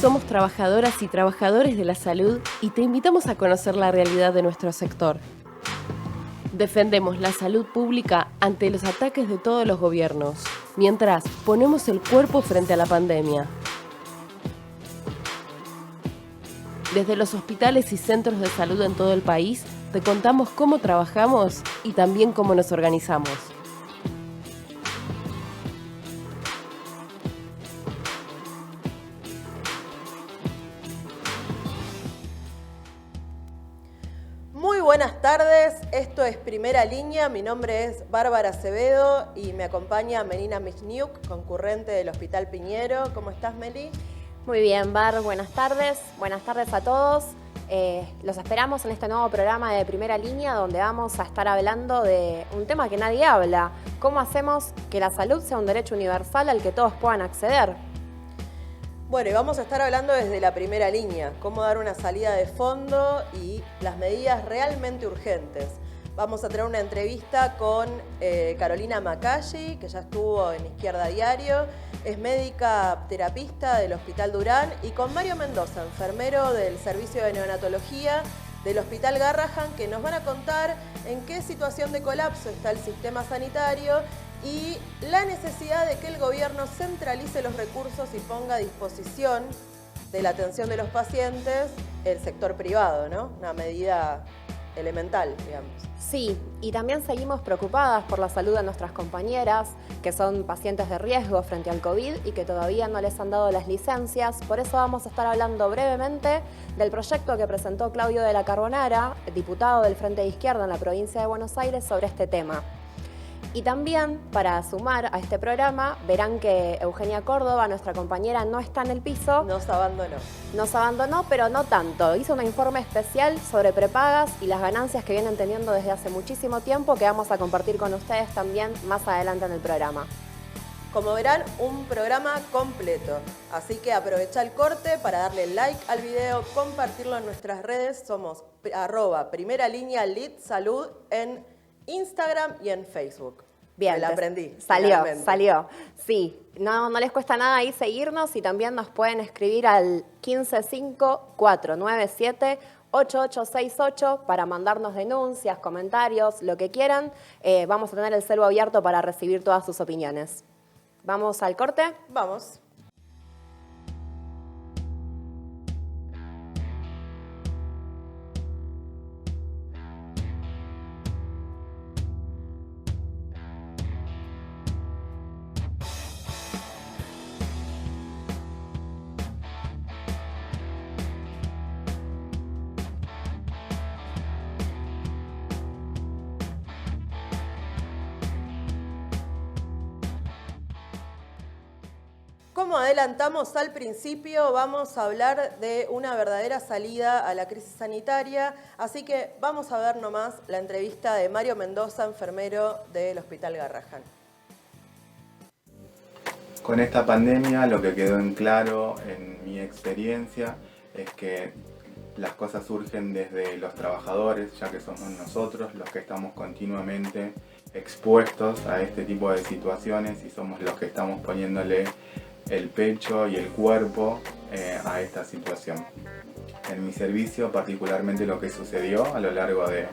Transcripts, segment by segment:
Somos trabajadoras y trabajadores de la salud y te invitamos a conocer la realidad de nuestro sector. Defendemos la salud pública ante los ataques de todos los gobiernos, mientras ponemos el cuerpo frente a la pandemia. Desde los hospitales y centros de salud en todo el país, te contamos cómo trabajamos y también cómo nos organizamos. Muy buenas tardes, esto es Primera Línea, mi nombre es Bárbara Acevedo y me acompaña Melina Michniuk, concurrente del Hospital Piñero. ¿Cómo estás, Meli? Muy bien, Bar, buenas tardes a todos. Los esperamos en este nuevo programa de Primera Línea donde vamos a estar hablando de un tema que nadie habla. ¿Cómo hacemos que la salud sea un derecho universal al que todos puedan acceder? Bueno, y vamos a estar hablando desde la primera línea, cómo dar una salida de fondo y las medidas realmente urgentes. Vamos a tener una entrevista con Carolina Macalli, que ya estuvo en Izquierda Diario, es médica terapista del Hospital Durán, y con Mario Mendoza, enfermero del Servicio de Neonatología del Hospital Garrahan, que nos van a contar en qué situación de colapso está el sistema sanitario y la necesidad de que el gobierno centralice los recursos y ponga a disposición de la atención de los pacientes el sector privado, ¿no? Una medida elemental, digamos. Sí, y también seguimos preocupadas por la salud de nuestras compañeras, que son pacientes de riesgo frente al COVID y que todavía no les han dado las licencias. Por eso vamos a estar hablando brevemente del proyecto que presentó Claudio de la Carbonara, diputado del Frente de Izquierda en la provincia de Buenos Aires, sobre este tema. Y también, para sumar a este programa, verán que Eugenia Córdoba, nuestra compañera, no está en el piso. Nos abandonó. Nos abandonó, pero no tanto. Hizo un informe especial sobre prepagas y las ganancias que vienen teniendo desde hace muchísimo tiempo, que vamos a compartir con ustedes también más adelante en el programa. Como verán, un programa completo. Así que aprovecha el corte para darle like al video, compartirlo en nuestras redes. Somos @Primera Línea Lead Salud en Instagram y en Facebook. Bien, me la aprendí. Salió. Sí, no les cuesta nada ahí seguirnos y también nos pueden escribir al 155-497-8868 para mandarnos denuncias, comentarios, lo que quieran. Vamos a tener el celu abierto para recibir todas sus opiniones. ¿Vamos al corte? Vamos. Como adelantamos al principio, vamos a hablar de una verdadera salida a la crisis sanitaria, así que vamos a ver nomás la entrevista de Mario Mendoza, enfermero del Hospital Garrahan. Con esta pandemia lo que quedó en claro en mi experiencia es que las cosas surgen desde los trabajadores, ya que somos nosotros los que estamos continuamente expuestos a este tipo de situaciones y somos los que estamos poniéndole el pecho y el cuerpo a esta situación. En mi servicio, particularmente, lo que sucedió a lo largo de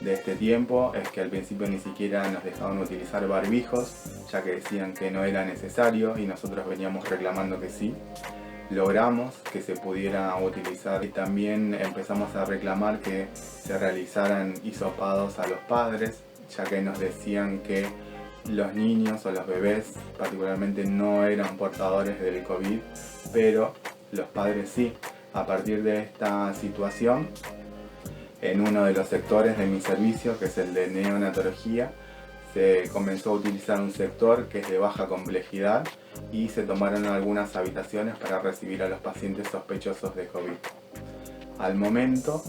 este tiempo es que al principio ni siquiera nos dejaban utilizar barbijos, ya que decían que no era necesario y nosotros veníamos reclamando que sí. Logramos que se pudiera utilizar y también empezamos a reclamar que se realizaran hisopados a los padres, ya que nos decían que los niños o los bebés particularmente no eran portadores del COVID, pero los padres sí. A partir de esta situación, en uno de los sectores de mi servicio, que es el de neonatología, se comenzó a utilizar un sector que es de baja complejidad y se tomaron algunas habitaciones para recibir a los pacientes sospechosos de COVID. Al momento,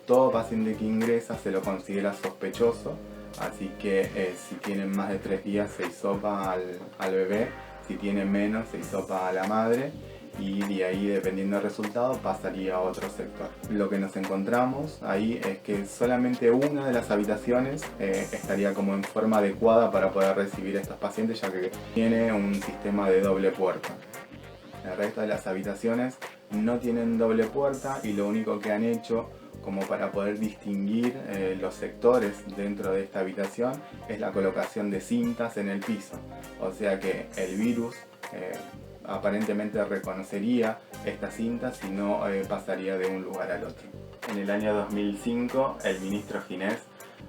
todo paciente que ingresa se lo considera sospechoso. Así que si tienen más de 3 días se hisopa al bebé, si tienen menos se hisopa a la madre y de ahí, dependiendo del resultado, pasaría a otro sector. Lo que nos encontramos ahí es que solamente una de las habitaciones estaría como en forma adecuada para poder recibir a estos pacientes, ya que tiene un sistema de doble puerta. El resto de las habitaciones no tienen doble puerta y lo único que han hecho como para poder distinguir los sectores dentro de esta habitación es la colocación de cintas en el piso. O sea que el virus aparentemente reconocería estas cintas y no pasaría de un lugar al otro. En el año 2005 el ministro Ginés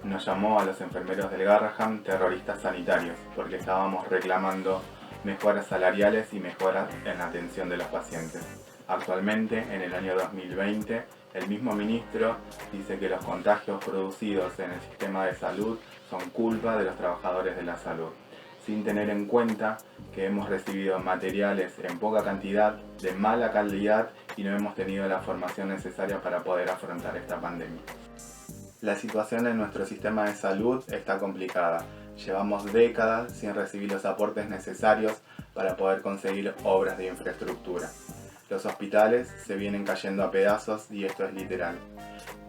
nos llamó a los enfermeros del Garrahan terroristas sanitarios porque estábamos reclamando mejoras salariales y mejoras en la atención de los pacientes. Actualmente, en el año 2020, el mismo ministro dice que los contagios producidos en el sistema de salud son culpa de los trabajadores de la salud, sin tener en cuenta que hemos recibido materiales en poca cantidad, de mala calidad y no hemos tenido la formación necesaria para poder afrontar esta pandemia. La situación en nuestro sistema de salud está complicada. Llevamos décadas sin recibir los aportes necesarios para poder conseguir obras de infraestructura. Los hospitales se vienen cayendo a pedazos y esto es literal.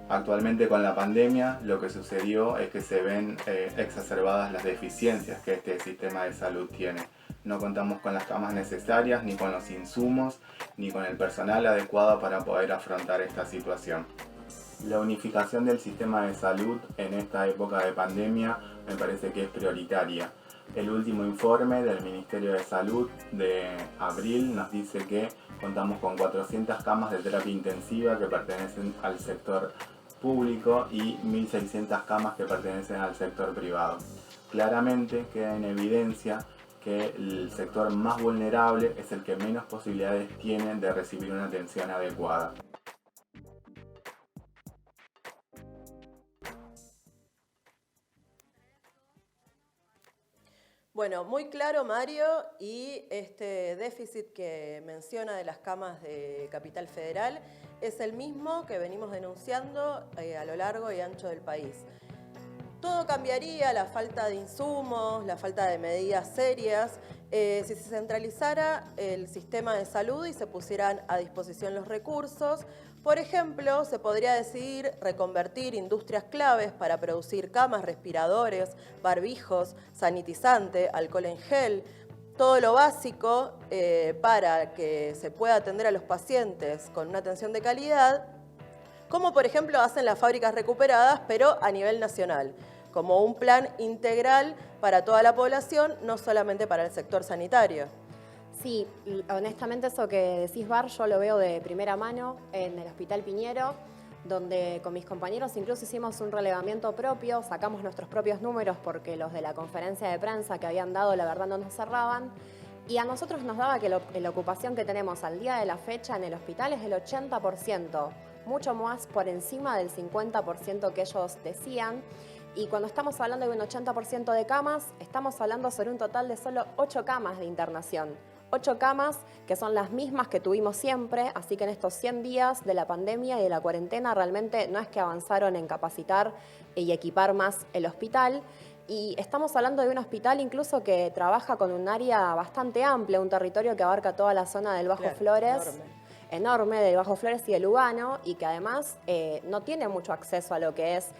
Actualmente con la pandemia lo que sucedió es que se ven exacerbadas las deficiencias que este sistema de salud tiene. No contamos con las camas necesarias, ni con los insumos, ni con el personal adecuado para poder afrontar esta situación. La unificación del sistema de salud en esta época de pandemia me parece que es prioritaria. El último informe del Ministerio de Salud de abril nos dice que contamos con 400 camas de terapia intensiva que pertenecen al sector público y 1.600 camas que pertenecen al sector privado. Claramente queda en evidencia que el sector más vulnerable es el que menos posibilidades tiene de recibir una atención adecuada. Bueno, muy claro Mario, y este déficit que menciona de las camas de Capital Federal es el mismo que venimos denunciando a lo largo y ancho del país. Todo cambiaría, la falta de insumos, la falta de medidas serias, si se centralizara el sistema de salud y se pusieran a disposición los recursos. Por ejemplo, se podría decidir reconvertir industrias claves para producir camas, respiradores, barbijos, sanitizante, alcohol en gel, todo lo básico para que se pueda atender a los pacientes con una atención de calidad, como por ejemplo hacen las fábricas recuperadas, pero a nivel nacional, como un plan integral para toda la población, no solamente para el sector sanitario. Sí, honestamente eso que decís, Bar, yo lo veo de primera mano en el Hospital Piñero, donde con mis compañeros incluso hicimos un relevamiento propio, sacamos nuestros propios números porque los de la conferencia de prensa que habían dado la verdad no nos cerraban, y a nosotros nos daba que la ocupación que tenemos al día de la fecha en el hospital es del 80%, mucho más por encima del 50% que ellos decían. Y cuando estamos hablando de un 80% de camas, estamos hablando sobre un total de solo 8 camas de internación. 8 camas que son las mismas que tuvimos siempre, así que en estos 100 días de la pandemia y de la cuarentena realmente no es que avanzaron en capacitar y equipar más el hospital. Y estamos hablando de un hospital incluso que trabaja con un área bastante amplia, un territorio que abarca toda la zona del Bajo Flores. Enorme del Bajo Flores y de Lugano, y que además no tiene mucho acceso a lo que es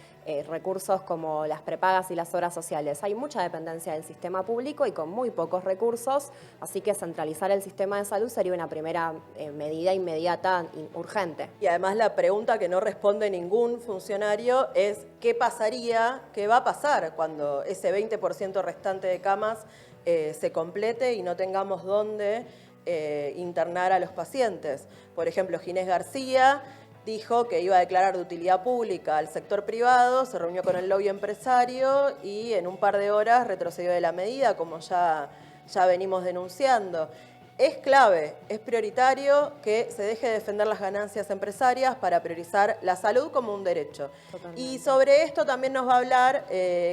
recursos como las prepagas y las obras sociales. Hay mucha dependencia del sistema público y con muy pocos recursos, así que centralizar el sistema de salud sería una primera medida inmediata, urgente. Y además la pregunta que no responde ningún funcionario es ¿qué pasaría, qué va a pasar cuando ese 20% restante de camas se complete y no tengamos dónde internar a los pacientes? Por ejemplo, Ginés García dijo que iba a declarar de utilidad pública al sector privado, se reunió con el lobby empresario y en un par de horas retrocedió de la medida, como ya venimos denunciando. Es clave, es prioritario que se deje de defender las ganancias empresarias para priorizar la salud como un derecho. Totalmente. Y sobre esto también nos va a hablar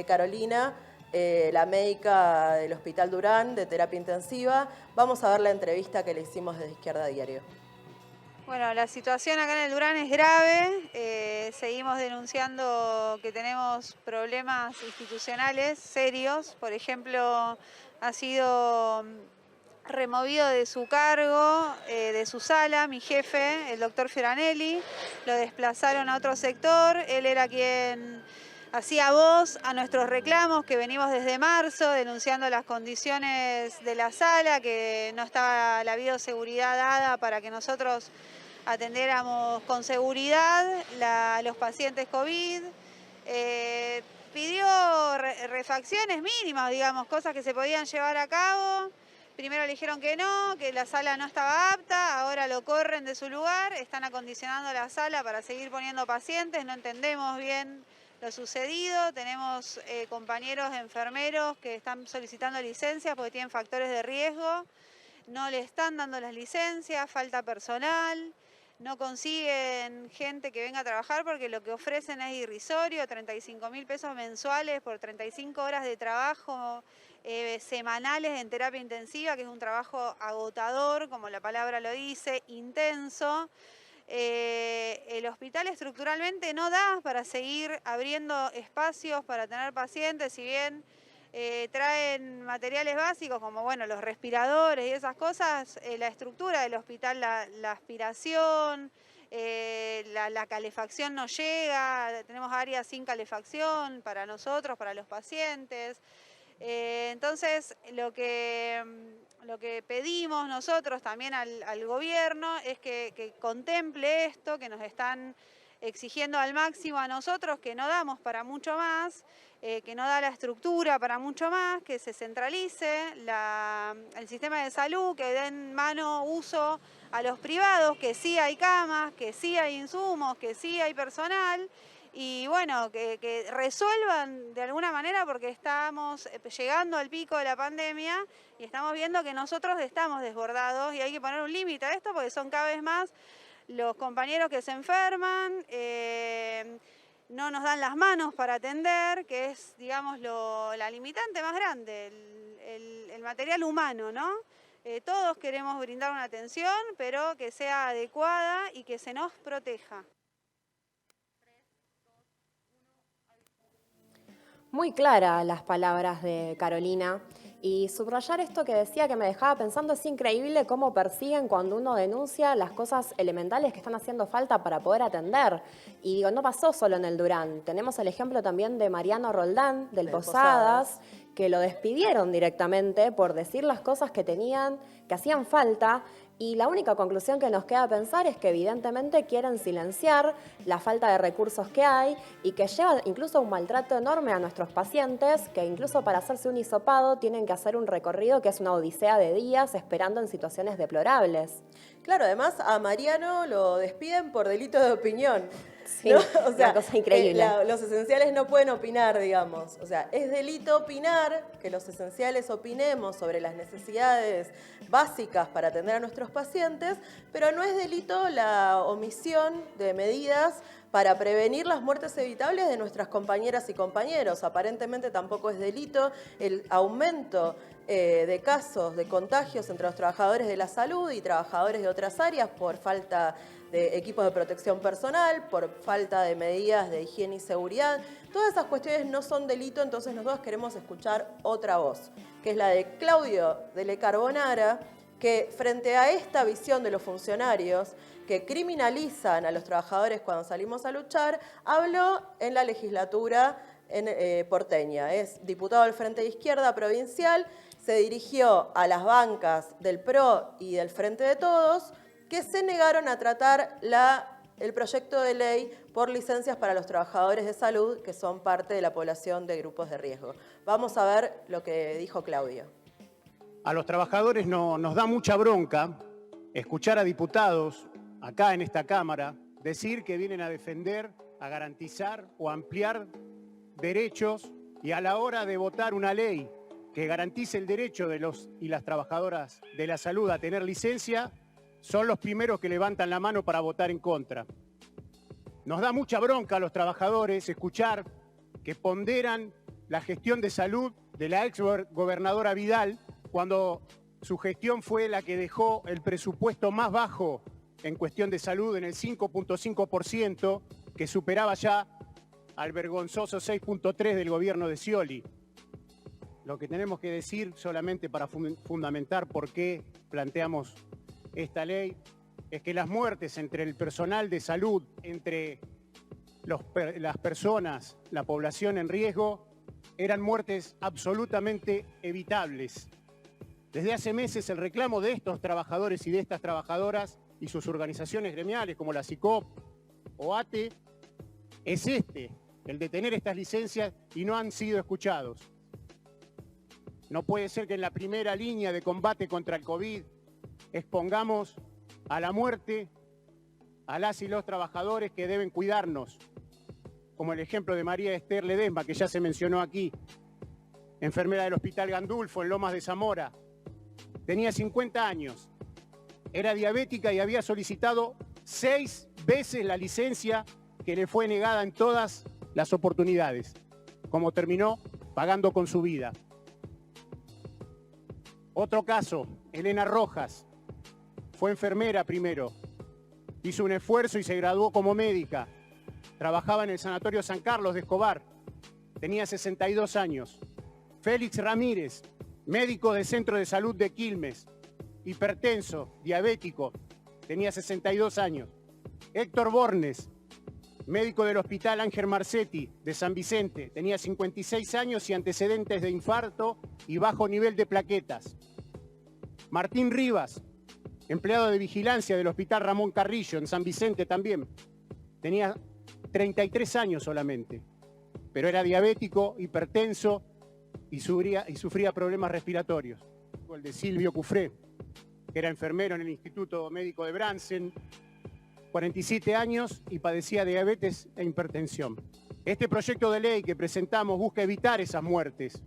Carolina, la médica del Hospital Durán de terapia intensiva. Vamos a ver la entrevista que le hicimos desde Izquierda Diario. Bueno, la situación acá en el Durán es grave. Seguimos denunciando que tenemos problemas institucionales serios. Por ejemplo, ha sido removido de su cargo, de su sala, mi jefe, el doctor Fioranelli. Lo desplazaron a otro sector. Él era quien hacía voz a nuestros reclamos que venimos desde marzo denunciando las condiciones de la sala, que no estaba la bioseguridad dada para que nosotros atendiéramos con seguridad los pacientes COVID. Pidió refacciones mínimas, digamos, cosas que se podían llevar a cabo. Primero le dijeron que no, que la sala no estaba apta, ahora lo corren de su lugar, están acondicionando la sala para seguir poniendo pacientes, no entendemos bien lo sucedido. Tenemos compañeros enfermeros que están solicitando licencias porque tienen factores de riesgo, no le están dando las licencias, falta personal. No consiguen gente que venga a trabajar porque lo que ofrecen es irrisorio, 35.000 pesos mensuales por 35 horas de trabajo semanales en terapia intensiva, que es un trabajo agotador, como la palabra lo dice, intenso. El hospital estructuralmente no da para seguir abriendo espacios para tener pacientes, si bien traen materiales básicos como bueno, los respiradores y esas cosas, la estructura del hospital, la aspiración, la calefacción no llega, tenemos áreas sin calefacción para nosotros, para los pacientes. Entonces lo que pedimos nosotros también al gobierno es que contemple esto, que nos están exigiendo al máximo a nosotros, que no damos para mucho más, que no da la estructura para mucho más, que se centralice el sistema de salud, que den mano uso a los privados, que sí hay camas, que sí hay insumos, que sí hay personal, y bueno, que resuelvan de alguna manera, porque estamos llegando al pico de la pandemia y estamos viendo que nosotros estamos desbordados y hay que poner un límite a esto porque son cada vez más los compañeros que se enferman, no nos dan las manos para atender, que es, digamos, la limitante más grande, el material humano, ¿no? Todos queremos brindar una atención, pero que sea adecuada y que se nos proteja. Muy claras las palabras de Carolina, y subrayar esto que decía que me dejaba pensando, es increíble cómo persiguen cuando uno denuncia las cosas elementales que están haciendo falta para poder atender. Y digo, no pasó solo en el Durán, tenemos el ejemplo también de Mariano Roldán, del Posadas, que lo despidieron directamente por decir las cosas que hacían falta. Y la única conclusión que nos queda pensar es que evidentemente quieren silenciar la falta de recursos que hay y que lleva incluso un maltrato enorme a nuestros pacientes, que incluso para hacerse un hisopado tienen que hacer un recorrido que es una odisea de días esperando en situaciones deplorables. Claro, además a Mariano lo despiden por delito de opinión. Sí, ¿no? O sea, una cosa increíble. Los esenciales no pueden opinar, digamos. O sea, es delito opinar, que los esenciales opinemos sobre las necesidades básicas para atender a nuestros pacientes, pero no es delito la omisión de medidas para prevenir las muertes evitables de nuestras compañeras y compañeros. Aparentemente tampoco es delito el aumento de casos de contagios entre los trabajadores de la salud y trabajadores de otras áreas por falta de equipos de protección personal, por falta de medidas de higiene y seguridad. Todas esas cuestiones no son delito, entonces nosotros queremos escuchar otra voz, que es la de Claudio Delle Carbonara, que frente a esta visión de los funcionarios que criminalizan a los trabajadores cuando salimos a luchar, habló en la legislatura porteña. Es diputado del Frente de Izquierda Provincial, se dirigió a las bancas del PRO y del Frente de Todos, que se negaron a tratar el proyecto de ley por licencias para los trabajadores de salud que son parte de la población de grupos de riesgo. Vamos a ver lo que dijo Claudio. A los trabajadores nos da mucha bronca escuchar a diputados acá en esta Cámara decir que vienen a defender, a garantizar o ampliar derechos, y a la hora de votar una ley que garantice el derecho de los y las trabajadoras de la salud a tener licencia, son los primeros que levantan la mano para votar en contra. Nos da mucha bronca a los trabajadores escuchar que ponderan la gestión de salud de la ex gobernadora Vidal, cuando su gestión fue la que dejó el presupuesto más bajo en cuestión de salud en el 5.5%, que superaba ya al vergonzoso 6.3% del gobierno de Scioli. Lo que tenemos que decir, solamente para fundamentar por qué planteamos esta ley, es que las muertes entre el personal de salud, entre las personas, la población en riesgo, eran muertes absolutamente evitables. Desde hace meses el reclamo de estos trabajadores y de estas trabajadoras y sus organizaciones gremiales como la CICOP o ATE es el de tener estas licencias y no han sido escuchados. No puede ser que en la primera línea de combate contra el COVID expongamos a la muerte a las y los trabajadores que deben cuidarnos, como el ejemplo de María Esther Ledesma, que ya se mencionó aquí, enfermera del Hospital Gandulfo en Lomas de Zamora. Tenía 50 años, era diabética y había solicitado 6 veces la licencia que le fue negada en todas las oportunidades, como terminó pagando con su vida. Otro caso, Elena Rojas, fue enfermera primero, hizo un esfuerzo y se graduó como médica. Trabajaba en el Sanatorio San Carlos de Escobar, tenía 62 años. Félix Ramírez, médico del Centro de Salud de Quilmes, hipertenso, diabético, tenía 62 años. Héctor Bornes, médico del Hospital Ángel Marcetti de San Vicente, tenía 56 años y antecedentes de infarto y bajo nivel de plaquetas. Martín Rivas, empleado de vigilancia del Hospital Ramón Carrillo en San Vicente también, tenía 33 años solamente, pero era diabético, hipertenso y sufría problemas respiratorios. El de Silvio Cufré, que era enfermero en el Instituto Médico de Bransen, 47 años y padecía diabetes e hipertensión. Este proyecto de ley que presentamos busca evitar esas muertes,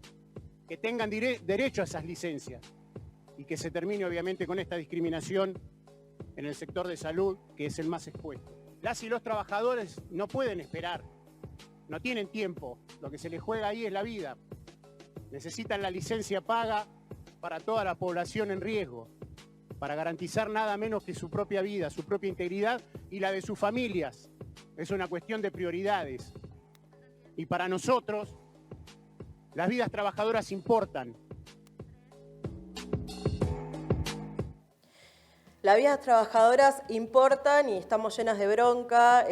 que tengan derecho a esas licencias y que se termine obviamente con esta discriminación en el sector de salud, que es el más expuesto. Las y los trabajadores no pueden esperar, no tienen tiempo, lo que se les juega ahí es la vida. Necesitan la licencia paga para toda la población en riesgo, para garantizar nada menos que su propia vida, su propia integridad y la de sus familias. Es una cuestión de prioridades. Y para nosotros, las vidas trabajadoras importan. Las vidas trabajadoras importan y estamos llenas de bronca.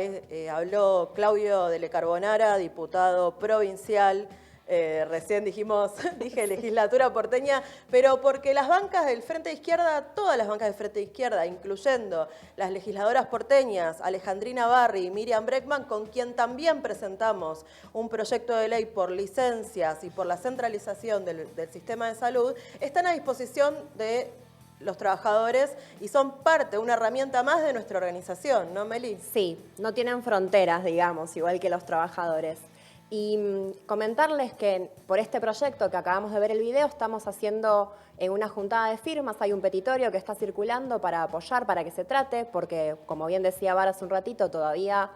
Habló Claudio Delle Carbonara, diputado provincial. Recién dije legislatura porteña, pero porque las bancas del Frente de Izquierda, todas las bancas del Frente de Izquierda, incluyendo las legisladoras porteñas, Alejandrina Barri y Miriam Breckman, con quien también presentamos un proyecto de ley por licencias y por la centralización del sistema de salud, están a disposición de los trabajadores y son parte, una herramienta más de nuestra organización, ¿no, Meli? Sí, no tienen fronteras, digamos, igual que los trabajadores. Y comentarles que por este proyecto que acabamos de ver el video estamos haciendo una juntada de firmas, hay un petitorio que está circulando para apoyar, para que se trate, porque como bien decía Bar hace un ratito, todavía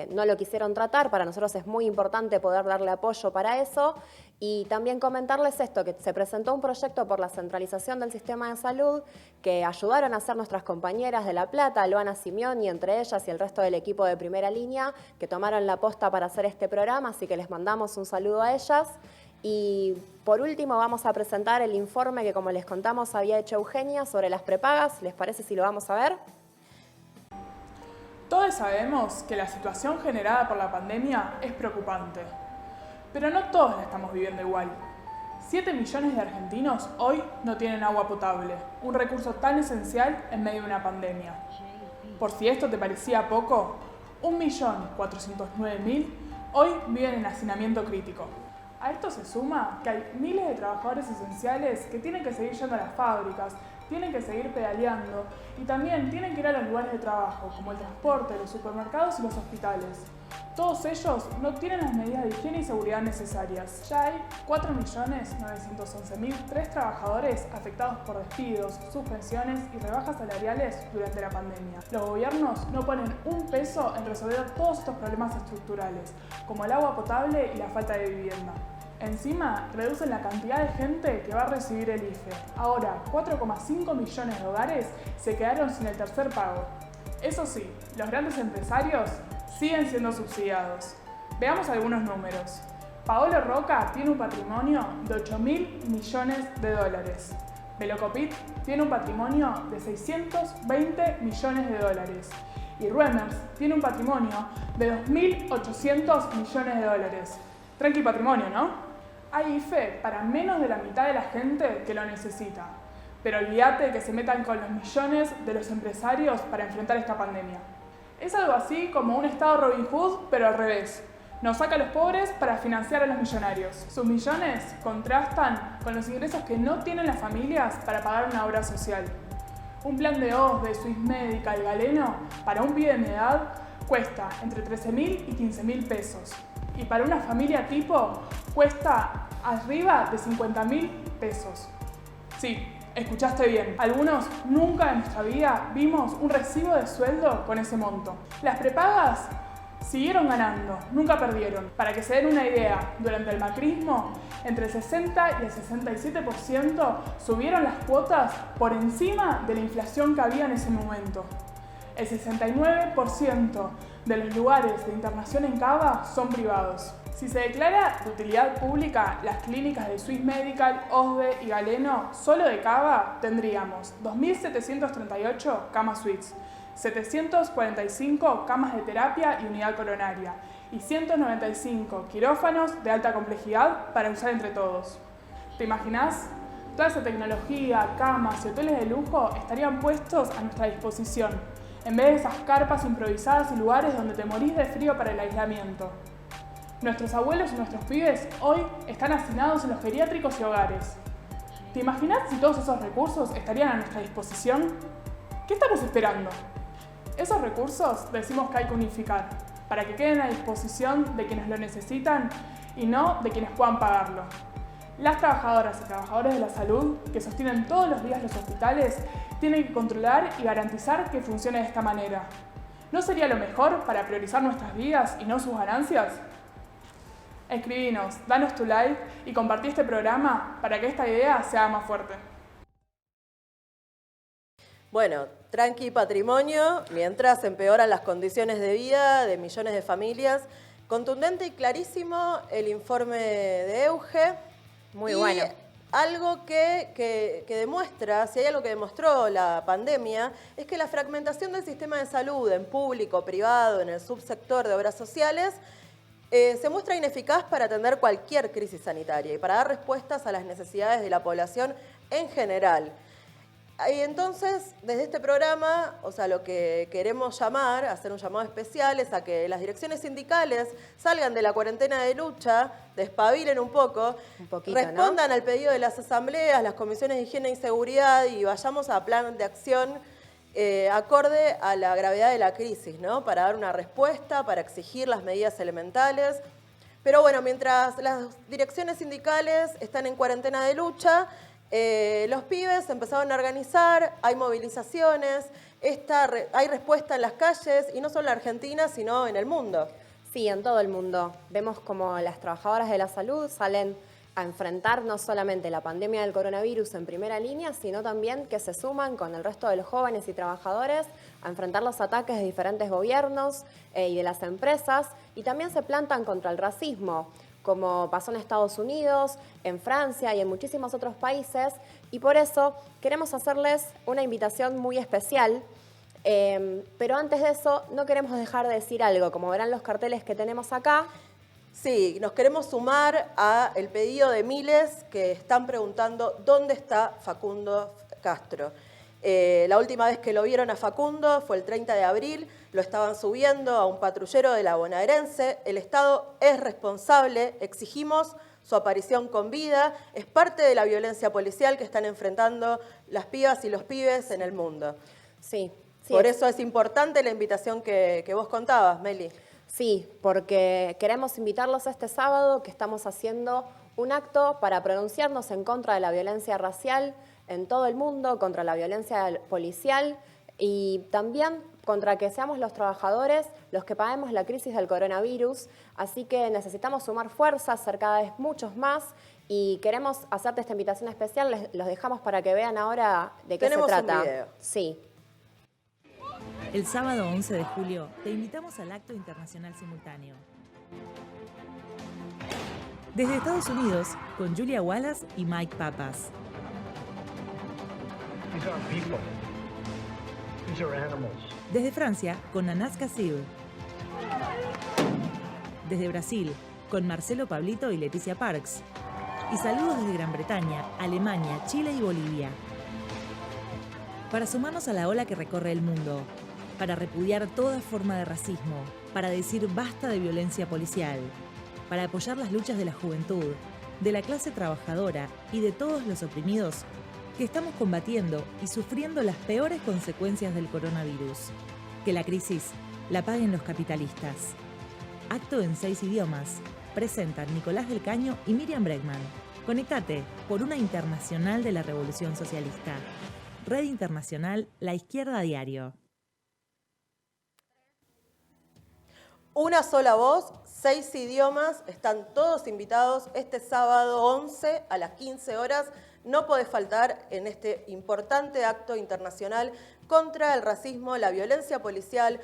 no lo quisieron tratar, para nosotros es muy importante poder darle apoyo para eso. Y también comentarles esto, que se presentó un proyecto por la centralización del sistema de salud que ayudaron a hacer nuestras compañeras de La Plata, Luana Simeoni, entre ellas y el resto del equipo de Primera Línea, que tomaron la posta para hacer este programa, así que les mandamos un saludo a ellas. Y por último vamos a presentar el informe que, como les contamos, había hecho Eugenia sobre las prepagas. ¿Les parece si lo vamos a ver? Todos sabemos que la situación generada por la pandemia es preocupante, pero no todos la estamos viviendo igual. 7 millones de argentinos hoy no tienen agua potable, un recurso tan esencial en medio de una pandemia. Por si esto te parecía poco, 1.409.000 hoy viven en hacinamiento crítico. A esto se suma que hay miles de trabajadores esenciales que tienen que seguir yendo a las fábricas, tienen que seguir pedaleando y también tienen que ir a los lugares de trabajo, como el transporte, los supermercados y los hospitales. Todos ellos no tienen las medidas de higiene y seguridad necesarias. Ya hay 4.911.003 trabajadores afectados por despidos, suspensiones y rebajas salariales durante la pandemia. Los gobiernos no ponen un peso en resolver todos estos problemas estructurales, como el agua potable y la falta de vivienda. Encima, reducen la cantidad de gente que va a recibir el IFE. Ahora, 4,5 millones de hogares se quedaron sin el tercer pago. Eso sí, los grandes empresarios siguen siendo subsidiados. Veamos algunos números. Paolo Roca tiene un patrimonio de 8.000 millones de dólares. Velocopit tiene un patrimonio de 620 millones de dólares. Y Ruemers tiene un patrimonio de 2.800 millones de dólares. Tranqui patrimonio, ¿no? Hay IFE para menos de la mitad de la gente que lo necesita. pero olvídate que se metan con los millones de los empresarios para enfrentar esta pandemia. Es algo así como un estado Robin Hood, pero al revés. Nos saca a los pobres para financiar a los millonarios. Sus millones contrastan con los ingresos que no tienen las familias para pagar una obra social. Un plan de OSDE, Swiss Medical, Galeno, para un pibe de mi edad, cuesta entre 13.000 y 15.000 pesos. Y para una familia tipo, cuesta arriba de 50.000 pesos. Sí, escuchaste bien. Algunos nunca en nuestra vida vimos un recibo de sueldo con ese monto. Las prepagas siguieron ganando, nunca perdieron. Para que se den una idea, durante el macrismo, entre el 60 y el 67% subieron las cuotas por encima de la inflación que había en ese momento. El 69% de los lugares de internación en Cava son privados. Si se declara de utilidad pública, las clínicas de Swiss Medical, OSDE y Galeno, solo de Cava tendríamos 2.738 camas suites, 745 camas de terapia y unidad coronaria y 195 quirófanos de alta complejidad para usar entre todos. ¿Te imaginas? Toda esa tecnología, camas y hoteles de lujo estarían puestos a nuestra disposición, en vez de esas carpas improvisadas y lugares donde te morís de frío para el aislamiento. Nuestros abuelos y nuestros pibes hoy están hacinados en los geriátricos y hogares. ¿Te imaginas si todos esos recursos estarían a nuestra disposición? ¿Qué estamos esperando? Esos recursos decimos que hay que unificar, para que queden a disposición de quienes lo necesitan y no de quienes puedan pagarlo. Las trabajadoras y trabajadores de la salud, que sostienen todos los días los hospitales, tienen que controlar y garantizar que funcione de esta manera. ¿No sería lo mejor para priorizar nuestras vidas y no sus ganancias? Escribinos, danos tu like y compartí este programa para que esta idea sea más fuerte. Bueno, tranqui patrimonio, mientras empeoran las condiciones de vida de millones de familias. Contundente y clarísimo el informe de Euge. Muy bueno. Algo que demuestra, si hay algo que demostró la pandemia, es que la fragmentación del sistema de salud en público, privado, en el subsector de obras sociales, se muestra ineficaz para atender cualquier crisis sanitaria y para dar respuestas a las necesidades de la población en general. Y entonces, desde este programa, o sea, lo que queremos hacer un llamado especial, es a que las direcciones sindicales salgan de la cuarentena de lucha, despabilen un poco, respondan al pedido de las asambleas, las comisiones de higiene y seguridad y vayamos a plan de acción acorde a la gravedad de la crisis, ¿no? Para dar una respuesta, para exigir las medidas elementales. Pero bueno, mientras las direcciones sindicales están en cuarentena de lucha, los pibes empezaron a organizar, hay movilizaciones, hay respuesta en las calles, y no solo en Argentina, sino en el mundo. Sí, en todo el mundo. Vemos como las trabajadoras de la salud salen a enfrentar no solamente la pandemia del coronavirus en primera línea, sino también que se suman con el resto de los jóvenes y trabajadores a enfrentar los ataques de diferentes gobiernos y de las empresas, y también se plantan contra el racismo, como pasó en Estados Unidos, en Francia y en muchísimos otros países, y por eso queremos hacerles una invitación muy especial, pero antes de eso no queremos dejar de decir algo, como verán los carteles que tenemos acá. Sí, nos queremos sumar al pedido de miles que están preguntando dónde está Facundo Castro. La última vez que lo vieron a Facundo fue el 30 de abril, lo estaban subiendo a un patrullero de la Bonaerense. El Estado es responsable, exigimos su aparición con vida, es parte de la violencia policial que están enfrentando las pibas y los pibes en el mundo. Sí. Por eso es importante la invitación que vos contabas, Meli. Sí, porque queremos invitarlos este sábado, que estamos haciendo un acto para pronunciarnos en contra de la violencia racial en todo el mundo, contra la violencia policial y también contra que seamos los trabajadores los que paguemos la crisis del coronavirus. Así que necesitamos sumar fuerzas, ser cada vez muchos más, y queremos hacerte esta invitación especial. Los dejamos para que vean ahora de qué se trata. Tenemos un video. Sí. El sábado 11 de julio te invitamos al acto internacional simultáneo. Desde Estados Unidos, con Julia Wallace y Mike Papas. These aren't people. These are animals. Desde Francia, con Anas Kassir. Desde Brasil, con Marcelo Pablito y Leticia Parks. Y saludos desde Gran Bretaña, Alemania, Chile y Bolivia. para sumarnos a la ola que recorre el mundo, para repudiar toda forma de racismo, para decir basta de violencia policial, para apoyar las luchas de la juventud, de la clase trabajadora y de todos los oprimidos que estamos combatiendo y sufriendo las peores consecuencias del coronavirus. Que la crisis la paguen los capitalistas. Acto en 6 idiomas. Presentan Nicolás del Caño y Miriam Bregman. Conectate por una internacional de la Revolución Socialista. Red Internacional La Izquierda Diario. Una sola voz, 6 idiomas, están todos invitados este sábado 11 a las 15 horas. No podés faltar en este importante acto internacional contra el racismo, la violencia policial,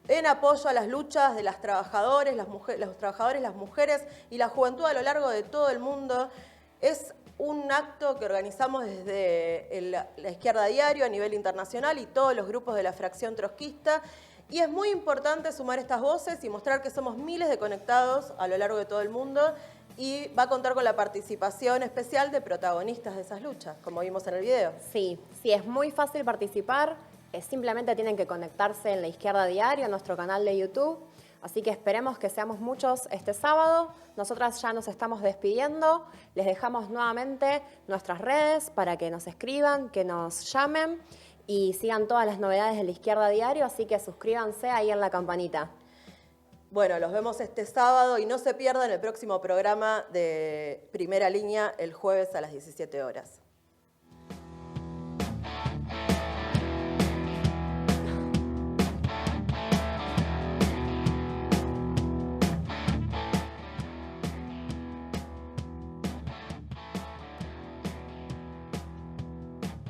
en apoyo a las luchas de las trabajadoras, los trabajadores, las mujeres y la juventud a lo largo de todo el mundo. Es un acto que organizamos desde la Izquierda Diario a nivel internacional y todos los grupos de la fracción trotskista. Y es muy importante sumar estas voces y mostrar que somos miles de conectados a lo largo de todo el mundo y va a contar con la participación especial de protagonistas de esas luchas, como vimos en el video. Sí, es muy fácil participar, simplemente tienen que conectarse en La Izquierda Diario, en nuestro canal de YouTube, así que esperemos que seamos muchos este sábado. Nosotras ya nos estamos despidiendo, les dejamos nuevamente nuestras redes para que nos escriban, que nos llamen y sigan todas las novedades de La Izquierda Diario, así que suscríbanse ahí en la campanita. Bueno, los vemos este sábado y no se pierdan el próximo programa de Primera Línea el jueves a las 17 horas.